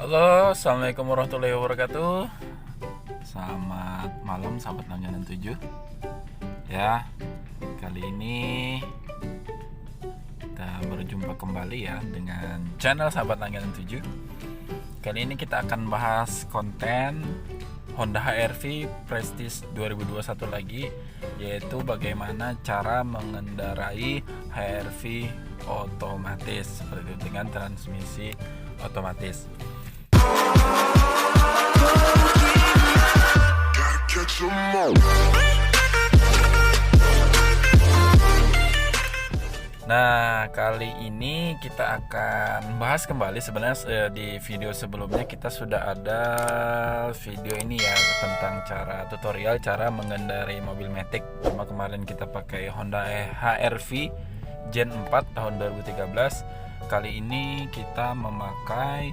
Halo, assalamualaikum warahmatullahi wabarakatuh. Selamat malam sahabat langganan 7. Ya, kali ini kita berjumpa kembali ya dengan channel sahabat langganan 7. Kali ini kita akan bahas konten Honda HR-V Prestige 2021 lagi, yaitu bagaimana cara mengendarai HR-V otomatis seperti itu dengan transmisi otomatis. Nah, kali ini kita akan bahas kembali. Sebenarnya di video sebelumnya kita sudah ada video ini ya, tentang cara tutorial cara mengendarai mobil Matic. Cuma kemarin kita pakai Honda HR-V Gen 4 tahun 2013. Kali ini kita memakai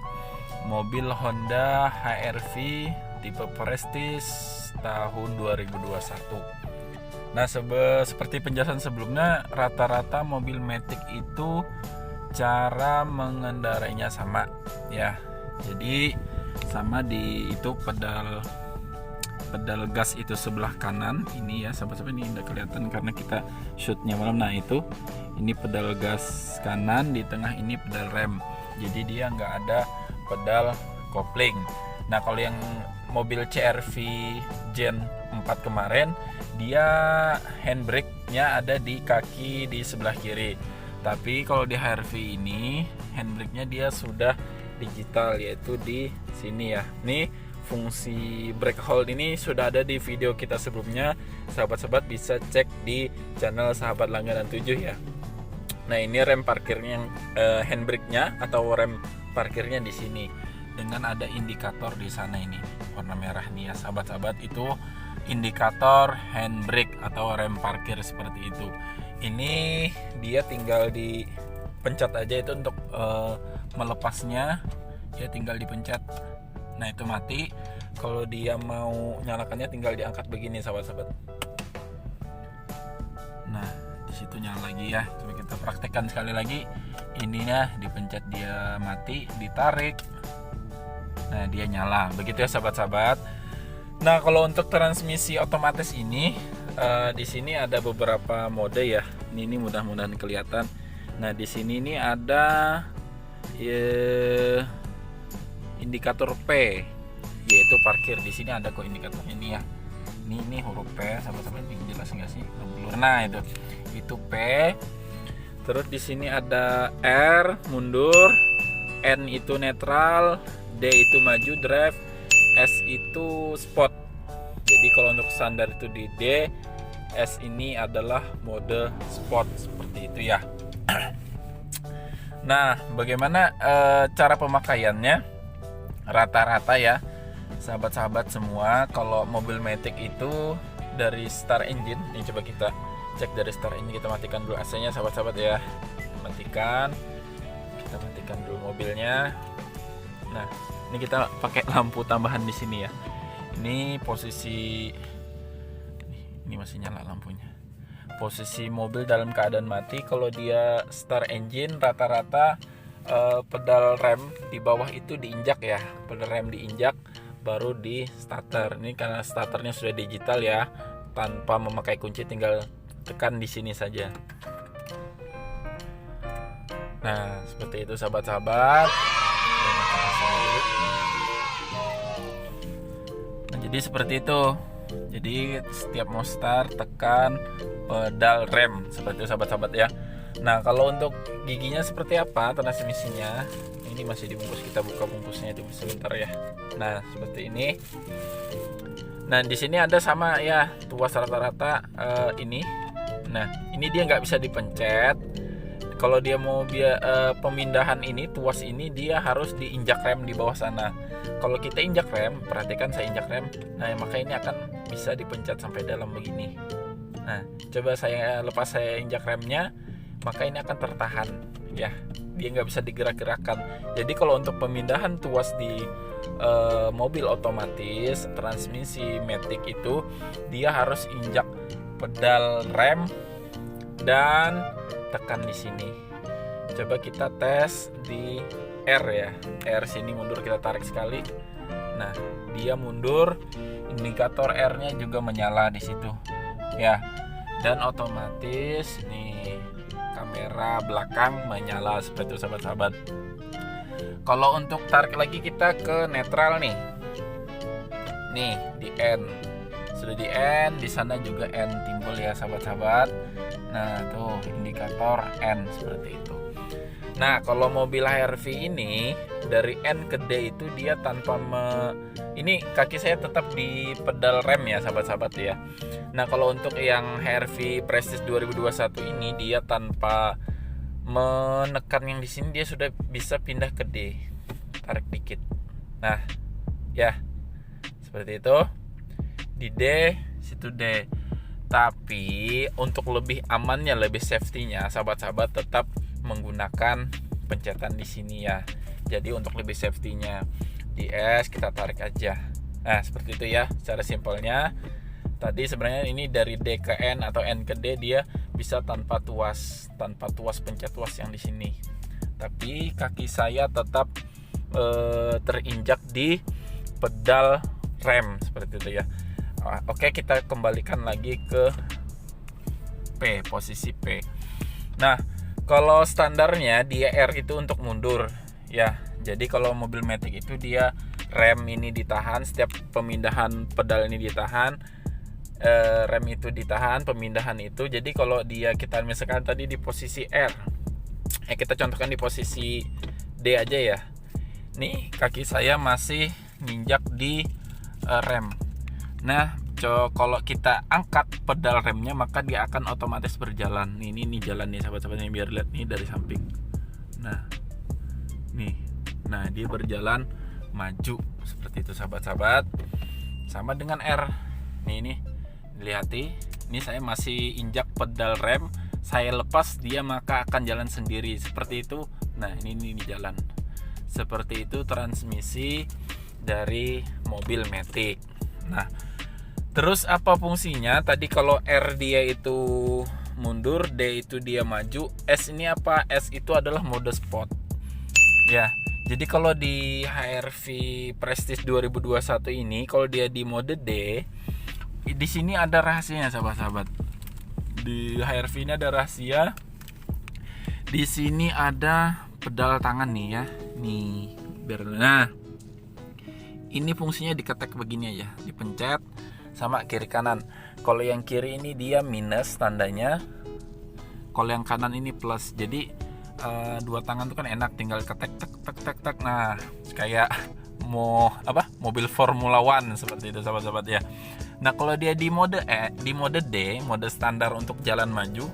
mobil Honda HR-V tipe Prestige tahun 2021. Nah, seperti penjelasan sebelumnya, rata-rata mobil Matic itu cara mengendarainya sama ya. Jadi sama di itu pedal gas itu sebelah kanan ini ya, sahabat-sahabat, ini udah kelihatan karena kita shootnya malam. Nah, itu ini pedal gas kanan, di tengah ini pedal rem. Jadi dia nggak ada pedal kopling. Nah, kalau yang mobil CR-V Gen 4 kemarin, dia handbrake-nya ada di kaki di sebelah kiri. Tapi kalau di HR-V ini handbrake-nya dia sudah digital, yaitu di sini ya. Nih, fungsi brake hold ini sudah ada di video kita sebelumnya. Sahabat-sahabat bisa cek di channel Sahabat Langganan 7 ya. Nah, ini rem parkirnya yang handbrake-nya atau rem parkirnya di sini dengan ada indikator di sana, ini warna merah nih ya sahabat-sahabat, itu indikator handbrake atau rem parkir seperti itu. Ini dia tinggal dipencet aja itu untuk melepasnya ya, tinggal dipencet. Nah, itu mati. Kalau dia mau nyalakannya tinggal diangkat begini sahabat-sahabat. Nah, di situ nyala lagi ya. Coba kita praktekkan sekali lagi. Ininya dipencet dia mati, ditarik. Nah, dia nyala. Begitu ya sahabat-sahabat. Nah, kalau untuk transmisi otomatis ini di sini ada beberapa mode ya. Ini mudah-mudahan kelihatan. Nah, di sini ini ada indikator P, yaitu parkir. Di sini ada kok indikatornya ini ya. Ini huruf P, sahabat-sahabat, ini jelas nggak sih? Nah, itu P. Terus di sini ada R mundur, N itu netral, D itu maju drive, S itu sport. Jadi kalau untuk standar itu di D, S ini adalah mode sport seperti itu ya. Nah, bagaimana cara pemakaiannya? Rata-rata ya sahabat-sahabat semua, kalau mobil Matic itu dari start engine, ini coba kita cek dari start engine. Kita matikan dulu AC-nya sahabat-sahabat ya. Kita matikan dulu mobilnya. Nah, ini kita pakai lampu tambahan di sini ya. Ini posisi, ini masih nyala lampunya. Posisi mobil dalam keadaan mati. Kalau dia start engine, rata-rata pedal rem di bawah itu diinjak ya. Pedal rem diinjak baru di starter. Ini karena starternya sudah digital ya, tanpa memakai kunci, tinggal tekan di sini saja. Nah, seperti itu sahabat-sahabat. Nah, jadi seperti itu. Jadi setiap mau start tekan pedal rem seperti itu sahabat-sahabat ya. Nah, kalau untuk giginya seperti apa transmisinya? Ini masih dibungkus, kita buka bungkusnya itu sebentar ya. Nah, seperti ini. Nah, di sini ada sama ya, tuas rata-rata ini. Nah, ini dia nggak bisa dipencet. Kalau dia mau pemindahan ini, tuas ini dia harus diinjak rem di bawah sana. Kalau kita injak rem, perhatikan saya injak rem, nah maka ini akan bisa dipencet sampai dalam begini. Nah, coba lepas saya injak remnya, maka ini akan tertahan ya, dia nggak bisa digerak-gerakkan. Jadi kalau untuk pemindahan tuas di mobil otomatis transmisi Matic itu, dia harus injak pedal rem dan tekan di sini. Coba kita tes di R ya, R sini mundur, kita tarik sekali. Nah, dia mundur, indikator R-nya juga menyala di situ. Ya. Dan otomatis nih kamera belakang menyala seperti itu sahabat-sahabat. Kalau untuk tarik lagi kita ke netral nih. Nih di N. Sudah di N, di sana juga N timbul ya sahabat-sahabat. Nah, tuh indikator N seperti itu. Nah, kalau mobil HR-V ini dari N ke D itu dia tanpa ini kaki saya tetap di pedal rem ya sahabat-sahabat ya. Nah, kalau untuk yang HR-V Prestige 2021 ini dia tanpa menekan yang di sini, dia sudah bisa pindah ke D. Tarik dikit. Nah, ya. Seperti itu. Di D, situ D. Tapi untuk lebih amannya, lebih safety-nya, sahabat-sahabat tetap menggunakan pencetan di sini ya. Jadi untuk lebih safety-nya di S kita tarik aja. Nah, seperti itu ya secara simpelnya. Tadi sebenarnya ini dari D ke N atau N ke D dia bisa tanpa tuas pencet tuas yang di sini. Tapi kaki saya tetap terinjak di pedal rem seperti itu ya. Oke, kita kembalikan lagi ke P, posisi P. Nah, kalau standarnya dia R itu untuk mundur ya. Jadi kalau mobil Matic itu dia rem ini ditahan, setiap pemindahan pedal ini ditahan, rem itu ditahan, pemindahan itu. Jadi kalau kita misalkan tadi di posisi R, kita contohkan di posisi D aja ya. Nih kaki saya masih nginjak di rem. Nah, kalau kita angkat pedal remnya maka dia akan otomatis berjalan. Ini jalan nih sahabat-sahabat, yang biar lihat nih dari samping. Nah, nih, nah dia berjalan maju seperti itu sahabat-sahabat. Sama dengan R. Nih, lihati. Ini saya masih injak pedal rem, saya lepas dia maka akan jalan sendiri seperti itu. Nah, ini jalan. Seperti itu transmisi dari mobil Matic. Nah, terus apa fungsinya? Tadi kalau R dia itu mundur, D itu dia maju, S ini apa? S itu adalah mode sport. Ya, jadi kalau di HR-V Prestige 2021 ini, kalau dia di mode D, di sini ada rahasianya sahabat-sahabat. Di HR-V ini ada rahasia. Di sini ada pedal tangan nih ya. Nih, nah, ini fungsinya diketek begini aja, dipencet sama kiri kanan. Kalau yang kiri ini dia minus tandanya, kalau yang kanan ini plus. Jadi dua tangan tuh kan enak, tinggal ketek tek. Nah, kayak mobil Formula One seperti itu sahabat-sahabat ya. Nah, kalau dia di mode D, mode standar untuk jalan maju,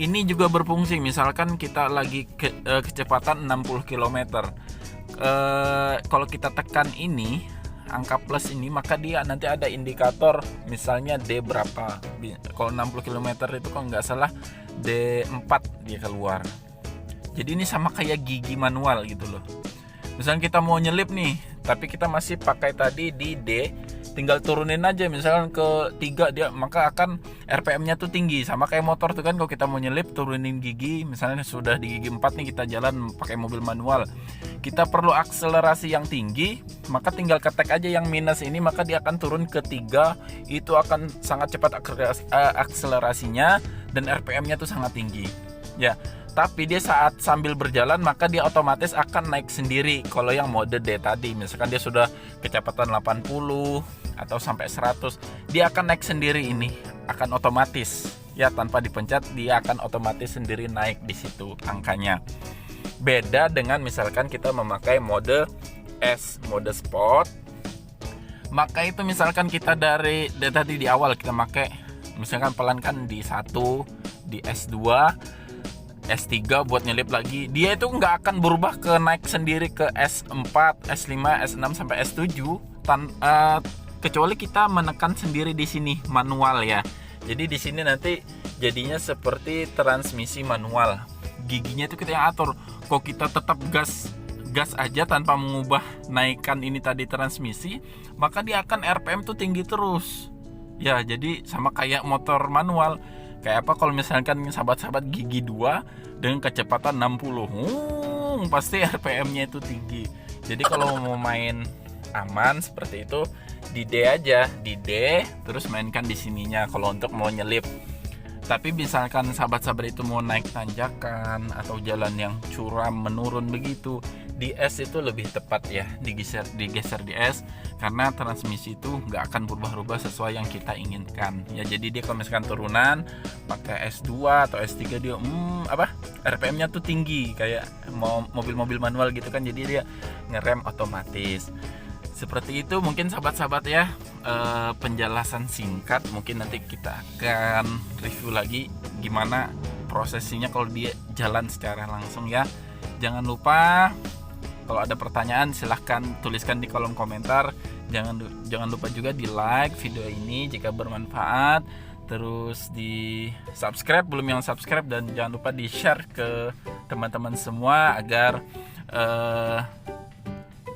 ini juga berfungsi. Misalkan kita lagi kecepatan 60 km. Kalau kita tekan ini angka plus ini, maka dia nanti ada indikator misalnya D berapa. Kalau 60 km itu kalau nggak salah D4 dia keluar. Jadi ini sama kayak gigi manual gitu loh. Misalnya kita mau nyelip nih, tapi kita masih pakai tadi di D, tinggal turunin aja misalkan ke 3 dia, maka akan RPM-nya tuh tinggi. Sama kayak motor tuh kan, kalau kita mau nyelip turunin gigi, misalnya sudah di gigi 4 nih kita jalan pakai mobil manual, kita perlu akselerasi yang tinggi, maka tinggal ketek aja yang minus ini, maka dia akan turun ke 3. Itu akan sangat cepat akselerasinya dan RPM-nya tuh sangat tinggi ya. Tapi dia saat sambil berjalan maka dia otomatis akan naik sendiri. Kalau yang mode D tadi, misalkan dia sudah kecepatan 80 atau sampai 100, dia akan naik sendiri, ini akan otomatis ya, tanpa dipencet dia akan otomatis sendiri naik di situ angkanya. Beda dengan misalkan kita memakai mode S, mode sport. Maka itu misalkan kita dari tadi di awal kita pakai misalkan pelankan di 1, di S2, S3 buat nyelip lagi, dia itu nggak akan berubah ke naik sendiri ke S4, S5, S6 sampai S7 kecuali kita menekan sendiri di sini manual ya. Jadi di sini nanti jadinya seperti transmisi manual. Giginya itu kita yang atur. Kok kita tetap gas aja tanpa mengubah naikkan ini tadi transmisi, maka dia akan RPM tuh tinggi terus. Ya, jadi sama kayak motor manual. Kayak apa kalau misalkan sahabat-sahabat gigi 2 dengan kecepatan 60, langsung pasti RPM-nya itu tinggi. Jadi kalau mau main aman seperti itu, di D aja, di D terus mainkan di sininya kalau untuk mau nyelip. Tapi misalkan sahabat-sahabat itu mau naik tanjakan atau jalan yang curam menurun begitu, di S itu lebih tepat ya, digeser di S, karena transmisi itu nggak akan berubah-ubah sesuai yang kita inginkan ya. Jadi dia kalau misalkan turunan pakai S2 atau S3 dia RPM-nya tuh tinggi kayak mau mobil-mobil manual gitu kan, jadi dia ngerem otomatis. Seperti itu mungkin sahabat-sahabat ya, penjelasan singkat. Mungkin nanti kita akan review lagi gimana prosesinya kalau dia jalan secara langsung ya. Jangan lupa kalau ada pertanyaan silahkan tuliskan di kolom komentar. Jangan lupa juga di like video ini jika bermanfaat, terus di subscribe belum yang subscribe, dan jangan lupa di share ke teman-teman semua agar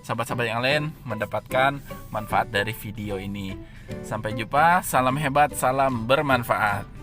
sahabat-sahabat yang lain mendapatkan manfaat dari video ini. Sampai jumpa, salam hebat, salam bermanfaat.